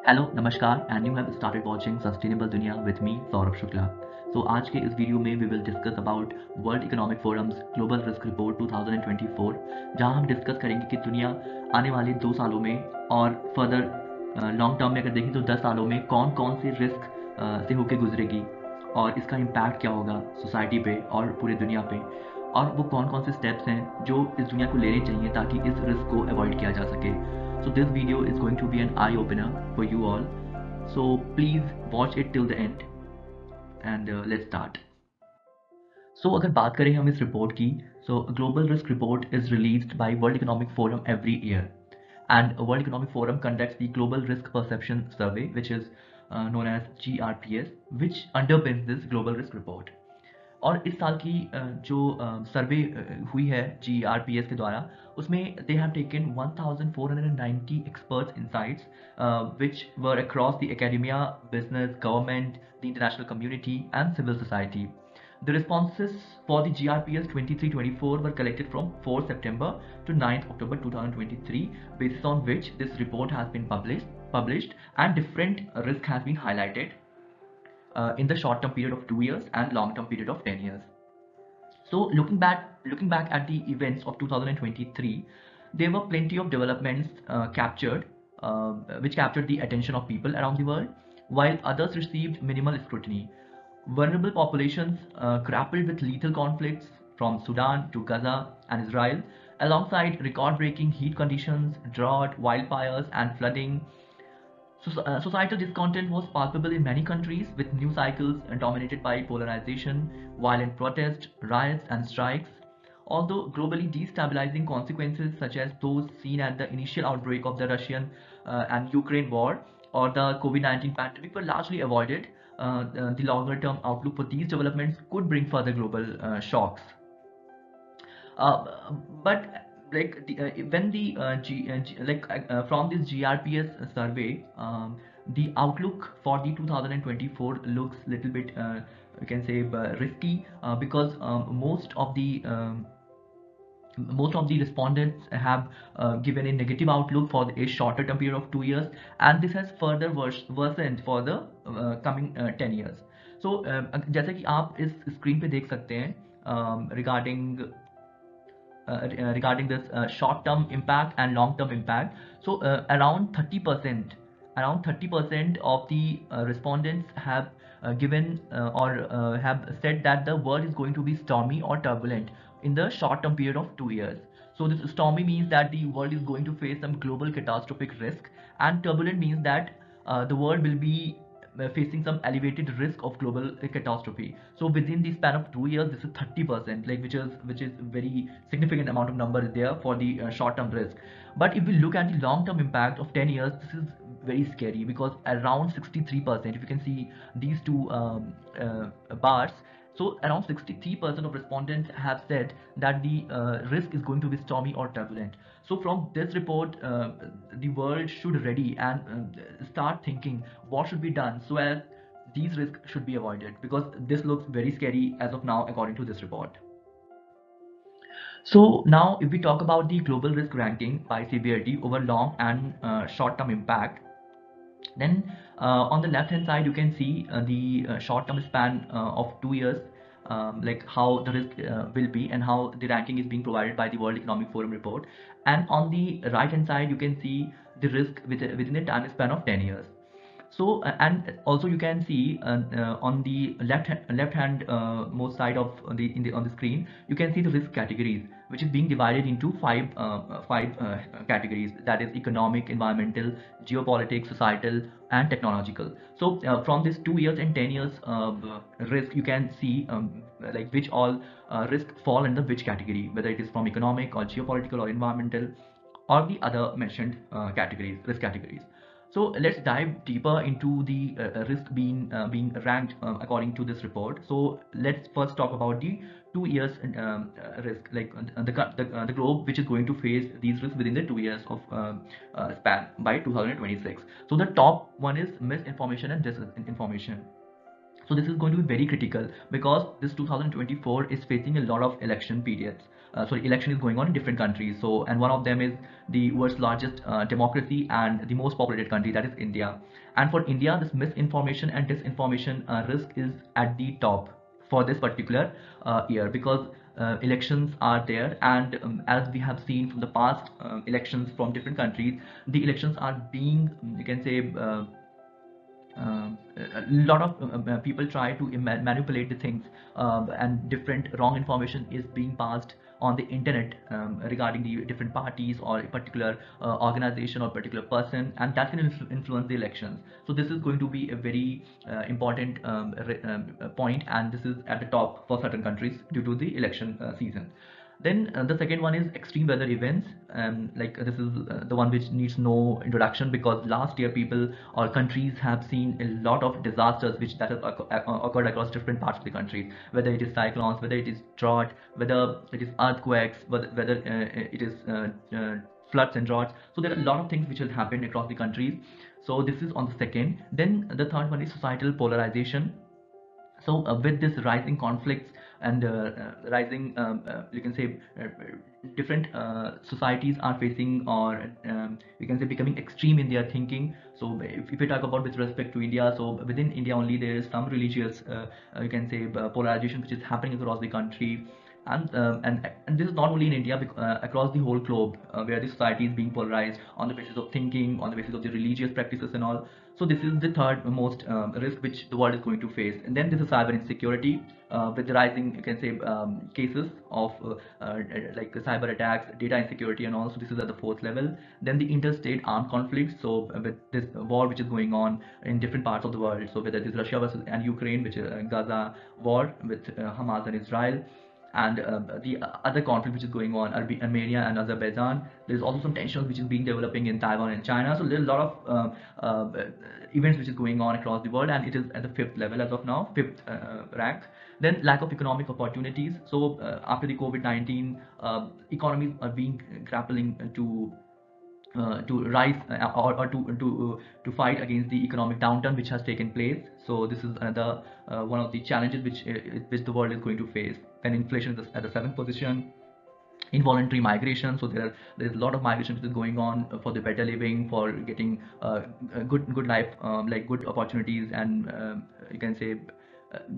Hello नमस्कार and you have started watching sustainable Duniya with me Saurabh Shukla. So आज के इस वीडियो में we will discuss about world economic forum's global risk report 2024, जहां हम डिस्कस करेंगे कि दुनिया आने वाले 2 सालों में और फर्दर लॉन्ग टर्म में अगर देखें तो 10 सालों में कौन कौन से रिस्क से होकर गुजरेगी और इसका इम्पैक्ट क्या होगा सोसाइटी पे और पूरी दुनिया पे, और वो कौन कौन से स्टेप्स हैं जो इस दुनिया को लेने चाहिए ताकि इस रिस्क को अवॉइड किया जा सके। So this video is going to be an eye opener for you all. So please watch it till the end and let's start. So अगर बात करें हम इस रिपोर्ट की, so global risk report is released by World Economic Forum every year, and World Economic Forum conducts the Global Risk Perception Survey, which is known as GRPS, which underpins this global risk report. और इस साल की जो सर्वे हुई है GRPS के द्वारा, उसमें they have taken 1490 experts insights which were across the academia, business, government, the international community and civil society. The responses for the GRPS 23-24 were collected from 4 September to 9th October 2023, basis on which this report has been published and different risk has been highlighted in the short term period of 2 years and long term period of 10 years. So looking back at the events of 2023, there were plenty of developments which captured the attention of people around the world, while others received minimal scrutiny. Vulnerable populations grappled with lethal conflicts from Sudan to Gaza and Israel, alongside record-breaking heat conditions, drought, wildfires, and flooding. Societal discontent was palpable in many countries, with news cycles dominated by polarization, violent protests, riots, and strikes. Although globally destabilizing consequences such as those seen at the initial outbreak of the Russian and Ukraine war or the COVID-19 pandemic were largely avoided, the longer term outlook for these developments could bring further global shocks. But like when the from this GRPS survey, the outlook for the 2024 looks little bit you can say risky, because most of the respondents have given a negative outlook for a shorter term period of 2 years, and this has further worsened for the coming 10 years. So जैसे कि आप इस screen पे देख सकते हैं regarding this short-term impact and long-term impact. So around 30% of the respondents have given or have said that the world is going to be stormy or turbulent in the short-term period of 2 years. So this stormy means that the world is going to face some global catastrophic risk, and turbulent means that the world will be facing some elevated risk of global catastrophe. So within the span of 2 years, this is 30%, like which is very significant amount of number there for the short-term risk. But if we look at the long-term impact of 10 years, this is very scary, because around 63%, if you can see these two bars, so around 63% of respondents have said that the risk is going to be stormy or turbulent. So from this report, the world should ready and start thinking what should be done so as these risks should be avoided, because this looks very scary as of now according to this report. So now if we talk about the global risk ranking by severity over long and short-term impact, then on the left hand side you can see the short-term span of 2 years, like how the risk will be and how the ranking is being provided by the World Economic Forum report. And on the right hand side you can see the risk within a time span of 10 years. So and also you can see on the left hand most side of on the screen, you can see the risk categories, which is being divided into five categories, that is economic, environmental, geopolitics, societal and technological. So from this 2 years and 10 years risk, you can see like which all risk fall under which category, whether it is from economic or geopolitical or environmental or the other mentioned risk categories. So let's dive deeper into the risk being ranked according to this report. So let's first talk about the 2 years risk, like the globe which is going to face these risks within the 2 years of span by 2026. So the top one is misinformation and disinformation. So this is going to be very critical, because this 2024 is facing a lot of election periods, election is going on in different countries. So, and one of them is the world's largest democracy and the most populated country, that is India. And for India, this misinformation and disinformation risk is at the top for this particular year, because elections are there, and as we have seen from the past elections from different countries, the elections are being, you can say, a lot of people try to manipulate the things, and different wrong information is being passed on the internet regarding the different parties or a particular organization or particular person, and that can influence the elections. So this is going to be a very important point, and this is at the top for certain countries due to the election season. Then the second one is extreme weather events. Like this is the one which needs no introduction, because last year people or countries have seen a lot of disasters which that have occurred across different parts of the country, whether it is cyclones, whether it is drought, whether it is earthquakes, whether it is floods and droughts. So there are a lot of things which have happened across the countries. So this is on the second. Then the third one is societal polarization. So with this rising conflicts and rising, you can say, different societies are facing, or you can say, becoming extreme in their thinking. So if we talk about with respect to India, so within India only there is some religious, you can say, polarization which is happening across the country. And this is not only in India, across the whole globe, where the society is being polarized on the basis of thinking, on the basis of the religious practices and all. So this is the third most risk which the world is going to face. And then this is cyber insecurity, with the rising, you can say, cases of like cyber attacks, data insecurity, and also this is at the fourth level. Then the interstate armed conflicts. So with this war which is going on in different parts of the world. So whether it is Russia versus and Ukraine, which is Gaza war with Hamas and Israel, and the other conflict which is going on, Armenia and Azerbaijan. There's also some tensions which is being developing in Taiwan and China. So there's a lot of events which is going on across the world, and it is at the fifth level as of now, fifth rank. Then lack of economic opportunities. So after the COVID-19, economies are being grappling to rise, or to fight against the economic downturn which has taken place. So this is another one of the challenges which the world is going to face. Then inflation is at the seventh position. Involuntary migration. So there's a lot of migration which is going on for the better living, for getting a good life, like good opportunities, and you can say,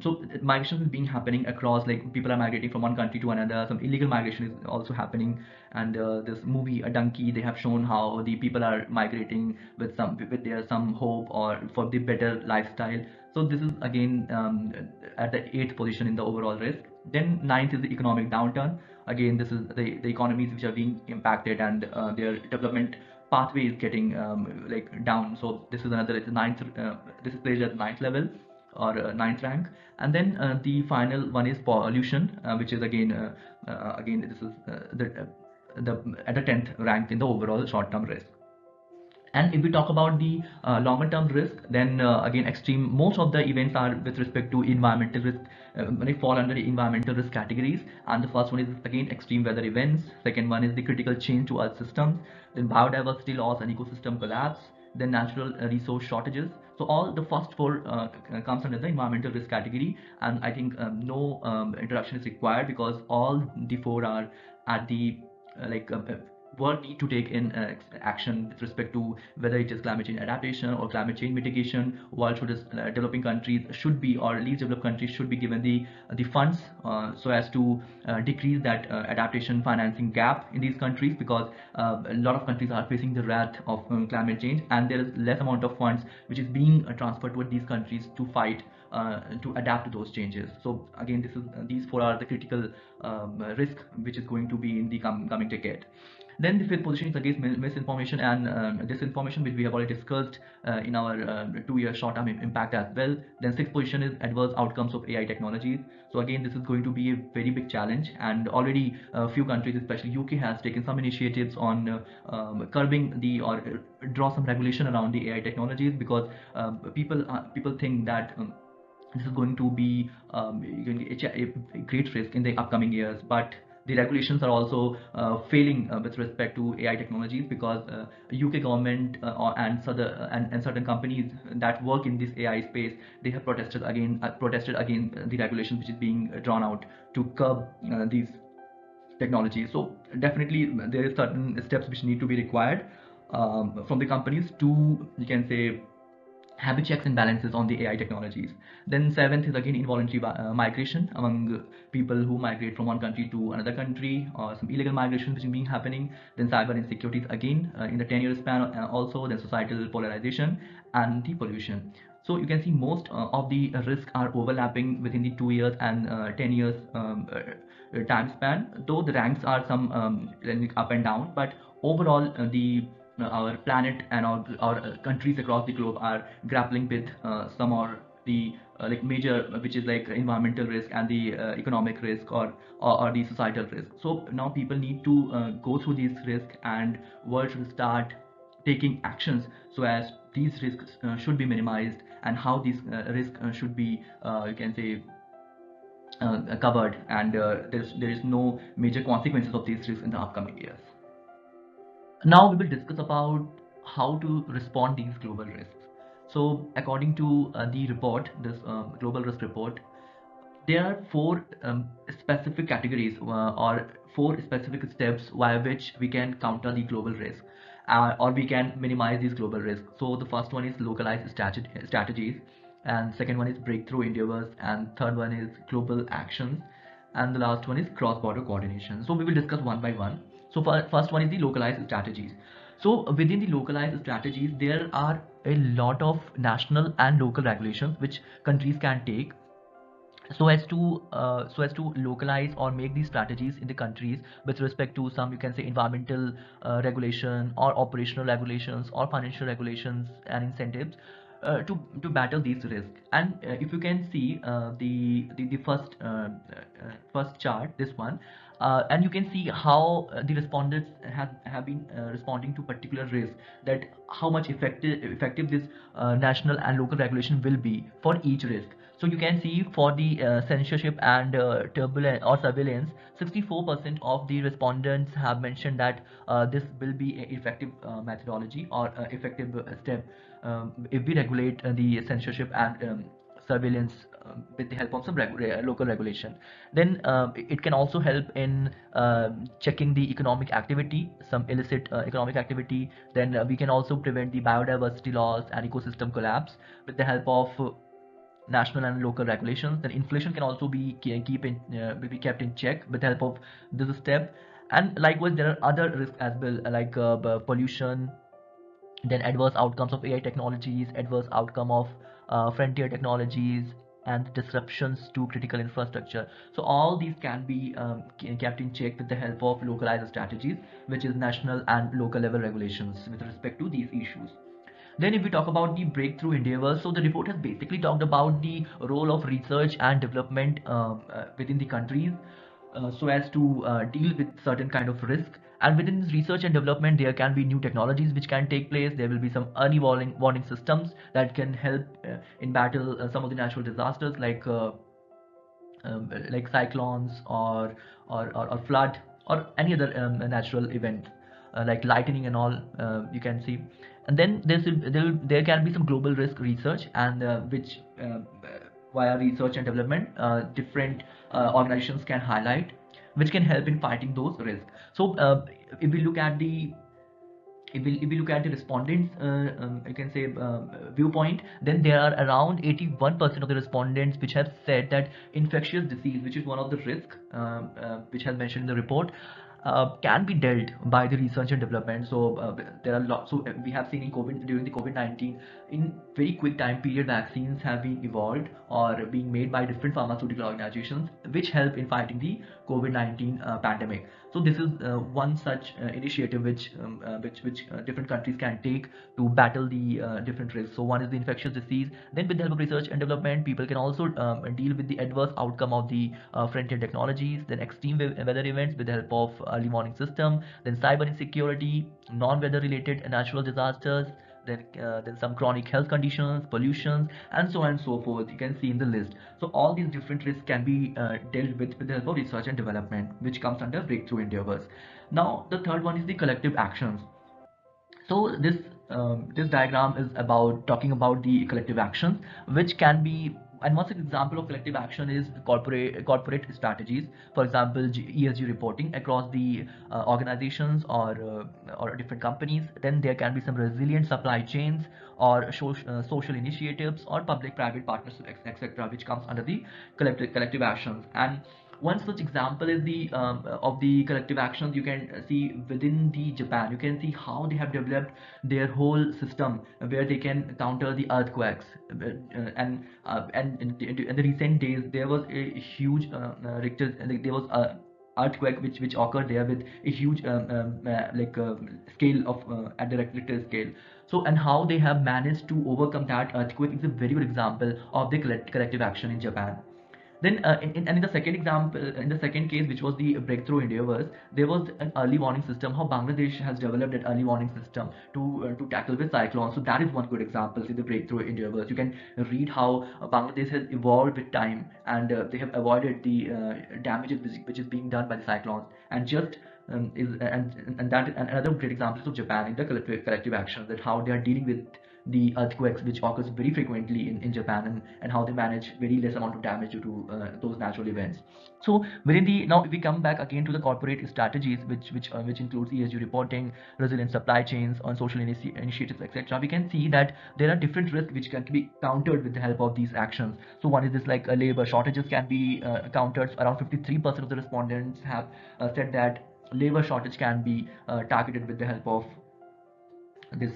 so migration is being happening across, like people are migrating from one country to another. Some illegal migration is also happening, and this movie A Donkey, they have shown how the people are migrating with their some hope or for the better lifestyle. So this is again at the eighth position in the overall risk. Then ninth is the economic downturn. Again, this is the economies which are being impacted, and their development pathway is getting like down. So this is another, it's ninth. This is placed at the ninth level, or ninth rank. And then the final one is pollution, which is again this is the at the 10th rank in the overall short-term risk. And if we talk about the longer term risk, then again, extreme, most of the events are with respect to environmental risk, they fall under the environmental risk categories. And the first one is again extreme weather events. Second one is the critical change to Earth systems. Then biodiversity loss and ecosystem collapse. Then natural resource shortages. So all the first four comes under the environmental risk category, and I think no introduction is required, because all the four are at the like world need to take in action with respect to whether it is climate change adaptation or climate change mitigation. World should, developing countries should be, or least developed countries should be given the funds so as to decrease that adaptation financing gap in these countries, because a lot of countries are facing the wrath of climate change, and there is less amount of funds which is being transferred to these countries to fight to adapt to those changes. So again, these four are the critical risk which is going to be in the coming decade. Then the fifth position is against misinformation and disinformation, which we have already discussed in our 2-year short-term impact as well. Then sixth position is adverse outcomes of AI technologies. So again, this is going to be a very big challenge, and already a few countries, especially UK, has taken some initiatives on curbing or draw some regulation around the AI technologies, because people think that this is going to be a great risk in the upcoming years. But the regulations are also failing with respect to AI technologies, because UK government and certain companies that work in this AI space, they have protested against the regulations which is being drawn out to curb these technology. So definitely there is certain steps which need to be required from the companies to, you can say, have checks and balances on the AI technologies. Then seventh is again involuntary migration among people who migrate from one country to another country, or some illegal migration which is being happening. Then cyber insecurities again in the 10-year span, also then societal polarization and the pollution. So you can see most of the risks are overlapping within the 2 years and 10 years time span, though the ranks are some up and down, but overall the our planet and our countries across the globe are grappling with some or the like major, which is like environmental risk and the economic risk, or the societal risk. So now people need to go through these risks, and world should start taking actions so as these risks should be minimized, and how these risks should be, you can say, covered, and there is no major consequences of these risks in the upcoming years. Now we will discuss about how to respond these global risks. So according to the report, this global risk report, there are four specific categories or four specific steps via which we can counter the global risk, or we can minimize these global risks. So the first one is localized strategies, and second one is breakthrough endeavors, and third one is global actions, and the last one is cross-border coordination. So we will discuss one by one. So first one is the localized strategies. So within the localized strategies, there are a lot of national and local regulations which countries can take so as to localize or make these strategies in the countries with respect to some, you can say, environmental regulation, or operational regulations, or financial regulations and incentives to battle these risks. And if you can see the first chart, this one, and you can see how the respondents have been responding to particular risk, that how much effective this national and local regulation will be for each risk. So you can see for the censorship and turbulence or surveillance, 64% of the respondents have mentioned that this will be an effective methodology or effective step if we regulate the censorship and surveillance with the help of some local regulation. Then it can also help in checking the economic activity, some illicit economic activity. Then we can also prevent the biodiversity loss and ecosystem collapse with the help of national and local regulations. Then inflation can also be will be kept in check with the help of this step. And likewise, there are other risks as well, like pollution, then adverse outcomes of AI technologies, adverse outcome of frontier technologies, and disruptions to critical infrastructure. So all these can be kept in check with the help of localized strategies, which is national and local level regulations with respect to these issues. Then if we talk about the breakthrough endeavors, so the report has basically talked about the role of research and development within the countries so as to deal with certain kind of risk. And within this research and development, there can be new technologies which can take place. There will be some early warning systems that can help in battle some of the natural disasters, like cyclones, or flood, or any other natural event like lightning and all, you can see. And then there can be some global risk research, and which via research and development different organizations can highlight, which can help in fighting those risks. So if we look at the if we look at the respondents, you can say viewpoint, then there are around 81% of the respondents which have said that infectious disease, which is one of the risks which has mentioned in the report, can be dealt by the research and development. So there are lots. So we have seen in COVID, during the COVID-19, in very quick time period, vaccines have been evolved or being made by different pharmaceutical organizations, which help in fighting the COVID-19 pandemic. So this is one such initiative which different countries can take to battle the different risks. So one is the infectious disease. Then with the help of research and development, people can also deal with the adverse outcome of the frontier technologies. Then extreme weather events with the help of early warning system. Then cyber insecurity, non-weather related natural disasters. Then some chronic health conditions, pollutions, and so on and so forth. You can see in the list. So all these different risks can be dealt with the help of research and development, which comes under breakthrough endeavors. Now the third one is the collective actions. So this diagram is about talking about the collective actions which can be And one example of collective action is corporate strategies. For example, ESG reporting across the organizations or different companies. Then there can be some resilient supply chains or social initiatives or public-private partnerships, etc., which comes under the collective actions. And one such example is the of the collective actions you can see within the Japan. You can see how they have developed their whole system where they can counter the earthquakes. And in the recent days there was a huge Richter, like, there was a earthquake which occurred there with a huge scale of at the Richter scale. So, and how they have managed to overcome that earthquake is a very good example of the collective action in Japan. Then, in the second example, in the second case, which was the breakthrough endeavors, there was an early warning system. How Bangladesh has developed an early warning system to tackle with cyclones. So that is one good example in the breakthrough endeavors. You can read how Bangladesh has evolved with time, and they have avoided the damages which is being done by the cyclones. And just and that and another great example is of Japan in the collective action, that how they are dealing with the earthquakes which occurs very frequently in Japan, and how they manage very less amount of damage due to those natural events. So within the, now if we come back again to the corporate strategies, which includes ESG reporting, resilient supply chains, on social initiatives, etc., we can see that there are different risks which can be countered with the help of these actions. So one is this, like labor shortages can be countered. Around 53% of the respondents have said that labor shortage can be targeted with the help of this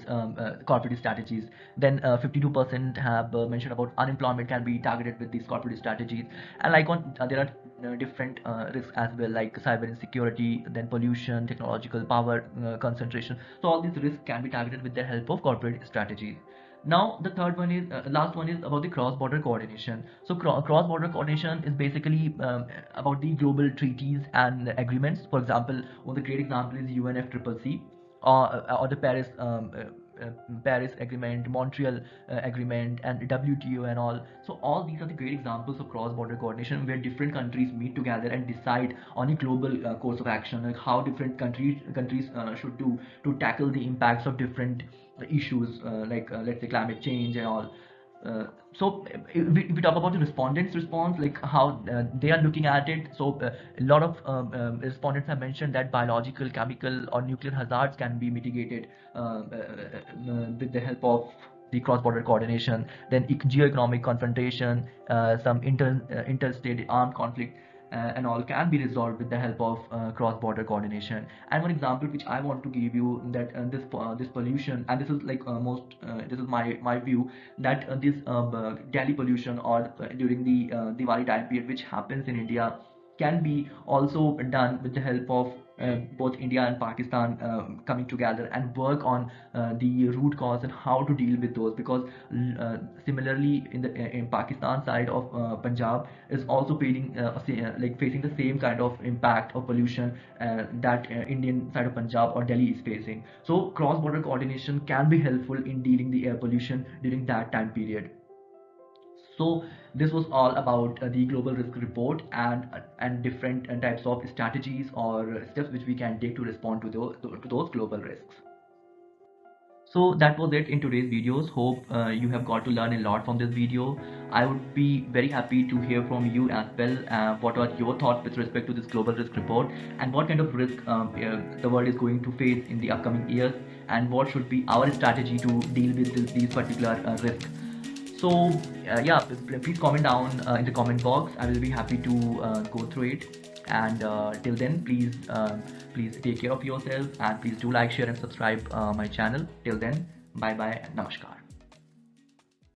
corporate strategies. Then 52% have mentioned about unemployment can be targeted with these corporate strategies. And like on there are different risks as well, like cyber insecurity, then pollution, technological power concentration. So all these risks can be targeted with the help of corporate strategies. Now the third one is last one is about the cross-border coordination. So cross-border coordination is basically about the global treaties and agreements. For example, one of the great example is UNFCCC, or the Paris Agreement, Montreal Agreement, and WTO and all. So all these are the great examples of cross-border coordination where different countries meet together and decide on a global course of action, like how different countries should do to tackle the impacts of different issues, let's say climate change and all. So if we talk about the respondents' response, like how they are looking at it. So a lot of respondents have mentioned that biological, chemical, or nuclear hazards can be mitigated with the help of the cross-border coordination. Then geo-economic confrontation, some interstate armed conflict and all can be resolved with the help of cross-border coordination. And one example which I want to give you, that this pollution, and this is like this is my view, that this Delhi pollution, or during the Diwali time period, which happens in India, can be also done with the help of both India and Pakistan coming together and work on the root cause and how to deal with those. Because similarly, in Pakistan side of Punjab is also facing the same kind of impact of pollution that Indian side of Punjab or Delhi is facing. So cross-border coordination can be helpful in dealing the air pollution during that time period. So this was all about the global risk report and different types of strategies or steps which we can take to respond to those global risks. So that was it in today's videos. Hope you have got to learn a lot from this video. I would be very happy to hear from you as well. What are your thoughts with respect to this global risk report, and what kind of risk the world is going to face in the upcoming years, and what should be our strategy to deal with these particular risks. So yeah, please comment down in the comment box. I will be happy to go through it. And till then, please take care of yourself, and please do like, share, and subscribe my channel. Till then, bye bye, namaskar.